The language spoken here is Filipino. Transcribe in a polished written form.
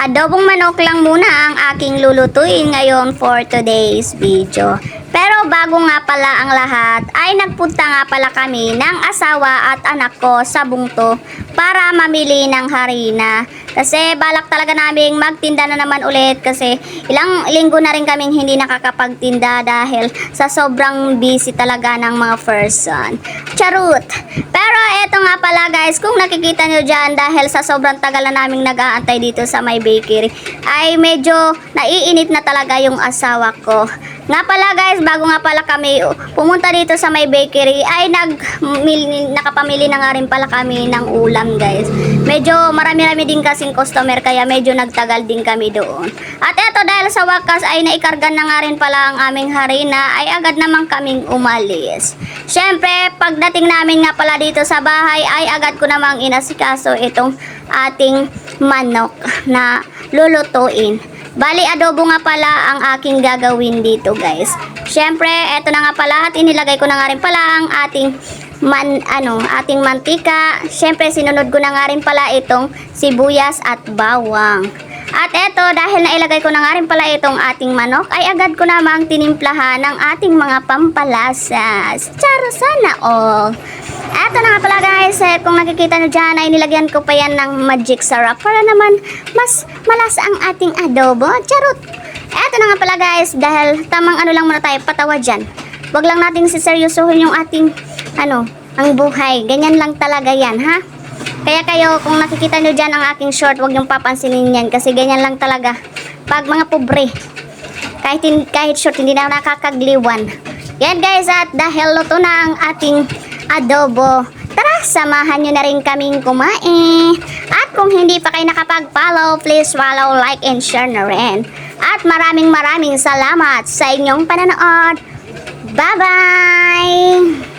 Adobong manok lang muna ang aking lulutuin ngayon for today's video. Pero bago nga pala ang lahat, ay nagpunta nga pala kami ng asawa at anak ko sa Bungto para mamili ng harina. Kasi balak talaga naming magtinda na naman ulit kasi ilang linggo na rin kaming hindi nakakapagtinda dahil sa sobrang busy talaga ng mga person. Charot! Pero eto nga pala guys, kung nakikita nyo dyan dahil sa sobrang tagal na naming nag-aantay dito sa my bakery, ay medyo naiinit na talaga yung asawa ko. Nga pala guys, bago nga pala kami pumunta dito sa my bakery, ay nakapamili na nga rin pala kami ng ulam guys. Medyo marami-rami din kasing customer kaya medyo nagtagal din kami doon. At eto dahil sa wakas ay naikargan na nga rin pala ang aming harina, ay agad naman kaming umalis. Syempre, pagdating namin nga pala dito sa bahay ay agad ko namang inasikaso itong ating manok na lulutuin. Bali, adobo nga pala ang aking gagawin dito guys. Syempre, eto na nga pala at inilagay ko na nga rin pala ang ating ating mantika. Syempre, sinunod ko na nga rin pala itong sibuyas at bawang. At eto, dahil nailagay ko na nga rin pala itong ating manok, ay agad ko namang tinimplahan ng ating mga pampalasas. Charo sana all. Eto na nga pala guys, kung nakikita nyo dyan ay nilagyan ko pa yan ng magic syrup para naman mas malasa ang ating adobo. Charot! Eto na nga pala guys, dahil tamang lang muna tayo, patawa dyan. Huwag lang natin siseryosohin yung ating ang buhay. Ganyan lang talaga yan, ha? Kaya kayo, kung nakikita nyo dyan ang aking short, huwag yung papansinin yan kasi ganyan lang talaga. Pag mga pobre, kahit short, hindi na nakakagliwan. Yan guys, at dahil luto na ang ating adobo, tara, samahan nyo na rin kaming kumain. At kung hindi pa kayo nakapag-follow, please follow, like, and share na rin. At maraming salamat sa inyong pananood. Bye-bye!